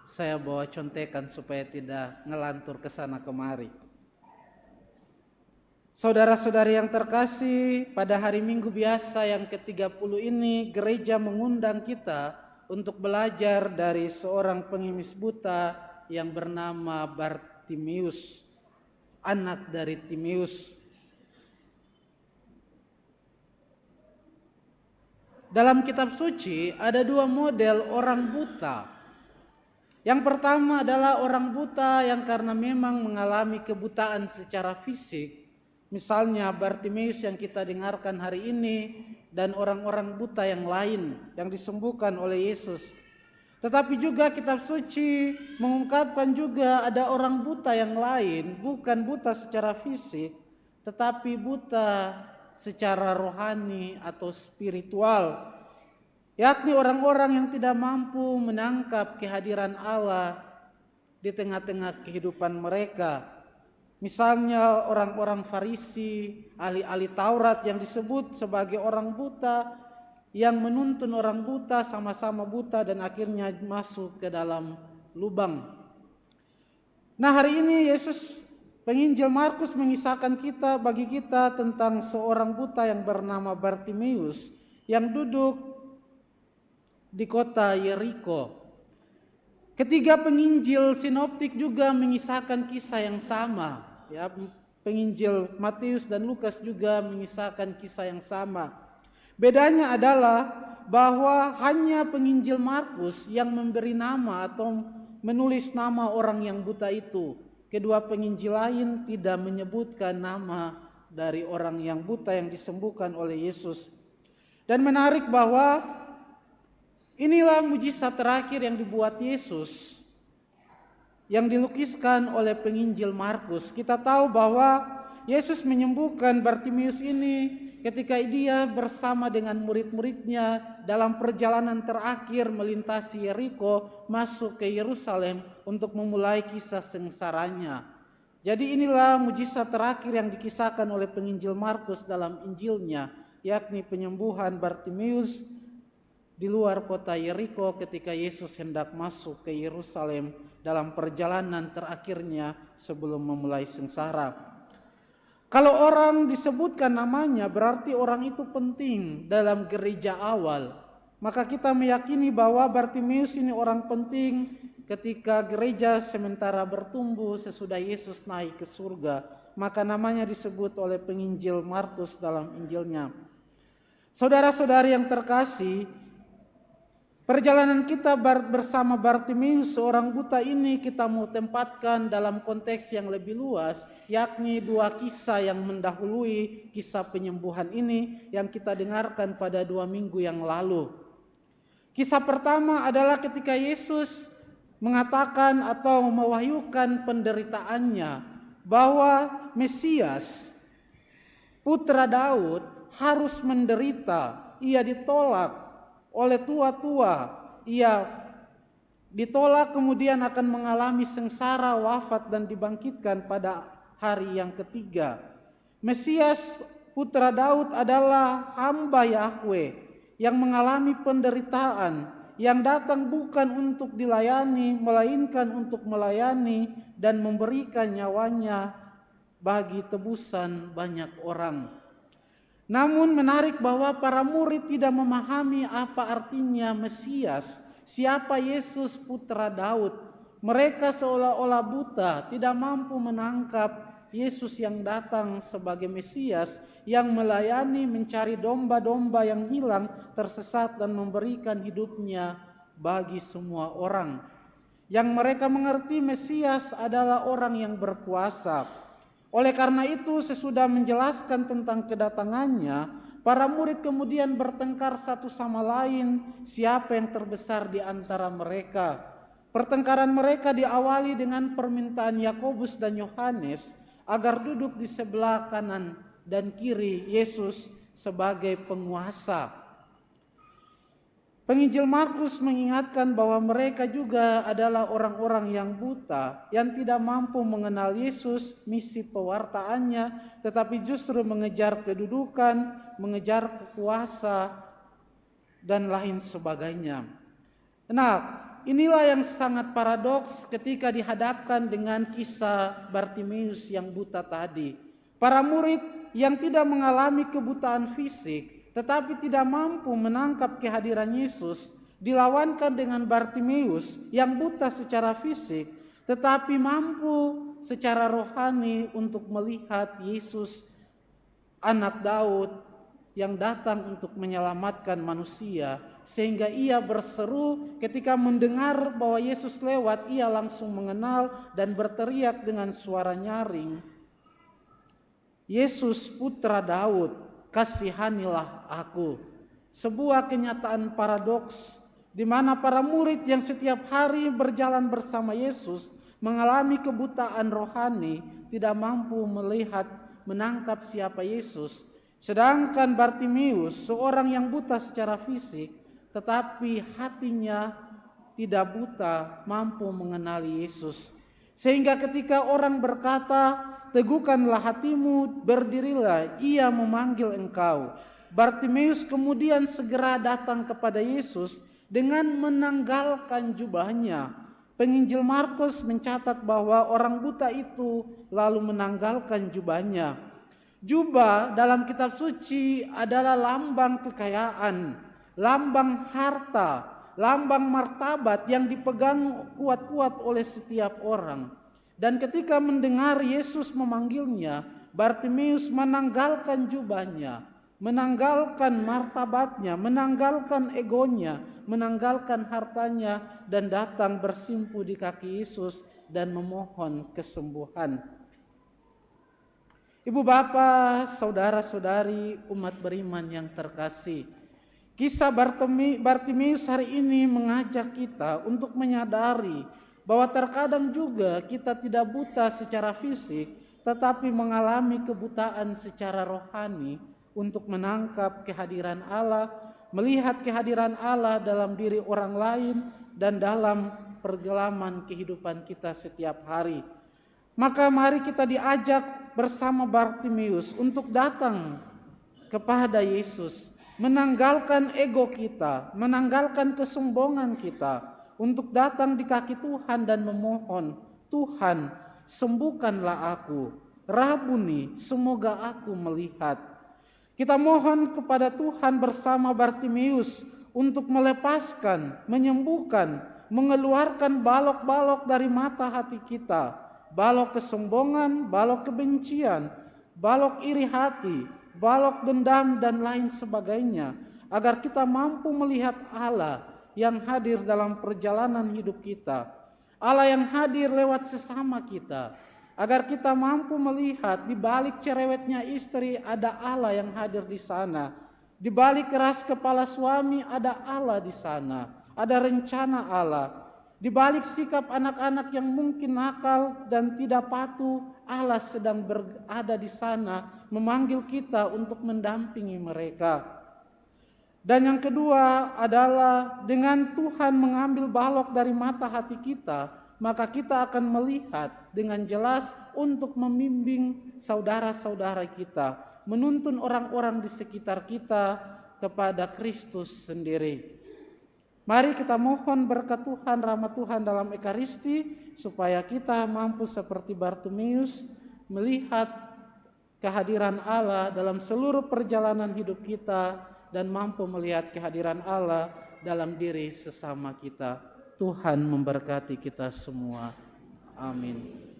saya bawa contekan supaya tidak ngelantur ke sana kemari. Saudara-saudari yang terkasih, pada hari Minggu biasa yang ke-30 ini gereja mengundang kita untuk belajar dari seorang pengemis buta yang bernama Bartimeus, anak dari Timeus. Dalam kitab suci ada dua model orang buta. Yang pertama adalah orang buta yang karena memang mengalami kebutaan secara fisik. Misalnya Bartimeus yang kita dengarkan hari ini dan orang-orang buta yang lain yang disembuhkan oleh Yesus. Tetapi juga kitab suci mengungkapkan juga ada orang buta yang lain, bukan buta secara fisik, tetapi buta secara rohani atau spiritual, yakni orang-orang yang tidak mampu menangkap kehadiran Allah di tengah-tengah kehidupan mereka. Misalnya orang-orang Farisi, ahli-ahli Taurat yang disebut sebagai orang buta, yang menuntun orang buta sama-sama buta dan akhirnya masuk ke dalam lubang. Nah, hari ini Yesus, penginjil Markus mengisahkan bagi kita tentang seorang buta yang bernama Bartimeus yang duduk di kota Yeriko. Ketiga penginjil sinoptik juga mengisahkan kisah yang sama. Ya, penginjil Matius dan Lukas juga mengisahkan kisah yang sama. Bedanya adalah bahwa hanya penginjil Markus yang memberi nama atau menulis nama orang yang buta itu. Kedua penginjil lain tidak menyebutkan nama dari orang yang buta yang disembuhkan oleh Yesus. Dan menarik bahwa inilah mujizat terakhir yang dibuat Yesus yang dilukiskan oleh penginjil Markus. Kita tahu bahwa Yesus menyembuhkan Bartimeus ini ketika dia bersama dengan murid-muridnya dalam perjalanan terakhir melintasi Yeriko masuk ke Yerusalem untuk memulai kisah sengsaranya. Jadi inilah mujizat terakhir yang dikisahkan oleh penginjil Markus dalam Injilnya, yakni penyembuhan Bartimeus di luar kota Yeriko ketika Yesus hendak masuk ke Yerusalem dalam perjalanan terakhirnya sebelum memulai sengsara. Kalau orang disebutkan namanya berarti orang itu penting dalam gereja awal. Maka kita meyakini bahwa Bartimeus ini orang penting ketika gereja sementara bertumbuh sesudah Yesus naik ke surga. Maka namanya disebut oleh penginjil Markus dalam Injilnya. Saudara-saudari yang terkasih, perjalanan kita bersama Bartimeus seorang buta ini kita mau tempatkan dalam konteks yang lebih luas, yakni dua kisah yang mendahului kisah penyembuhan ini yang kita dengarkan pada 2 minggu yang lalu. Kisah pertama adalah ketika Yesus mengatakan atau mewahyukan penderitaannya bahwa Mesias, putra Daud, harus menderita, ia ditolak oleh tua-tua, ia ditolak kemudian akan mengalami sengsara, wafat dan dibangkitkan pada hari yang ketiga. Mesias putra Daud adalah hamba Yahweh yang mengalami penderitaan, yang datang bukan untuk dilayani melainkan untuk melayani dan memberikan nyawanya bagi tebusan banyak orang. Namun menarik bahwa para murid tidak memahami apa artinya Mesias, siapa Yesus putra Daud. Mereka seolah-olah buta, tidak mampu menangkap Yesus yang datang sebagai Mesias, yang melayani, mencari domba-domba yang hilang, tersesat dan memberikan hidupnya bagi semua orang. Yang mereka mengerti Mesias adalah orang yang berkuasa. Oleh karena itu sesudah menjelaskan tentang kedatangannya, para murid kemudian bertengkar satu sama lain siapa yang terbesar di antara mereka. Pertengkaran mereka diawali dengan permintaan Yakobus dan Yohanes agar duduk di sebelah kanan dan kiri Yesus sebagai penguasa. Penginjil Markus mengingatkan bahwa mereka juga adalah orang-orang yang buta, yang tidak mampu mengenal Yesus, misi pewartaannya, tetapi justru mengejar kedudukan, mengejar kekuasaan, dan lain sebagainya. Nah, inilah yang sangat paradoks ketika dihadapkan dengan kisah Bartimeus yang buta tadi. Para murid yang tidak mengalami kebutaan fisik tetapi tidak mampu menangkap kehadiran Yesus dilawankan dengan Bartimeus yang buta secara fisik tetapi mampu secara rohani untuk melihat Yesus, anak Daud yang datang untuk menyelamatkan manusia, sehingga ia berseru ketika mendengar bahwa Yesus lewat, ia langsung mengenal dan berteriak dengan suara nyaring, "Yesus putra Daud, kasihanilah aku." Sebuah kenyataan paradoks di mana para murid yang setiap hari berjalan bersama Yesus mengalami kebutaan rohani, tidak mampu melihat, menangkap siapa Yesus. Sedangkan Bartimeus, seorang yang buta secara fisik, tetapi hatinya tidak buta, mampu mengenali Yesus. Sehingga ketika orang berkata, "Teguhkanlah hatimu, berdirilah, ia memanggil engkau." Bartimeus kemudian segera datang kepada Yesus dengan menanggalkan jubahnya. Penginjil Markus mencatat bahwa orang buta itu lalu menanggalkan jubahnya. Jubah dalam kitab suci adalah lambang kekayaan, lambang harta, lambang martabat yang dipegang kuat-kuat oleh setiap orang. Dan ketika mendengar Yesus memanggilnya, Bartimeus menanggalkan jubahnya, menanggalkan martabatnya, menanggalkan egonya, menanggalkan hartanya, dan datang bersimpu di kaki Yesus dan memohon kesembuhan. Ibu bapak, saudara-saudari umat beriman yang terkasih, kisah Bartimeus hari ini mengajak kita untuk menyadari bahwa terkadang juga kita tidak buta secara fisik, tetapi mengalami kebutaan secara rohani untuk menangkap kehadiran Allah, melihat kehadiran Allah dalam diri orang lain dan dalam pergelaman kehidupan kita setiap hari. Maka mari kita diajak bersama Bartimeus untuk datang kepada Yesus, menanggalkan ego kita, menanggalkan kesombongan kita, untuk datang di kaki Tuhan dan memohon, "Tuhan, sembuhkanlah aku. Rabuni, semoga aku melihat." Kita mohon kepada Tuhan bersama Bartimeus untuk melepaskan, menyembuhkan, mengeluarkan balok-balok dari mata hati kita, balok kesombongan, balok kebencian, balok iri hati, balok dendam dan lain sebagainya, agar kita mampu melihat Allah yang hadir dalam perjalanan hidup kita, Allah yang hadir lewat sesama kita, agar kita mampu melihat di balik cerewetnya istri ada Allah yang hadir di sana, di balik keras kepala suami ada Allah di sana, ada rencana Allah, di balik sikap anak-anak yang mungkin nakal dan tidak patuh, Allah sedang berada di sana memanggil kita untuk mendampingi mereka. Dan yang kedua adalah dengan Tuhan mengambil balok dari mata hati kita, maka kita akan melihat dengan jelas untuk membimbing saudara-saudara kita, menuntun orang-orang di sekitar kita kepada Kristus sendiri. Mari kita mohon berkat Tuhan, rahmat Tuhan dalam Ekaristi, supaya kita mampu seperti Bartimeus melihat kehadiran Allah dalam seluruh perjalanan hidup kita dan mampu melihat kehadiran Allah dalam diri sesama kita. Tuhan memberkati kita semua. Amin.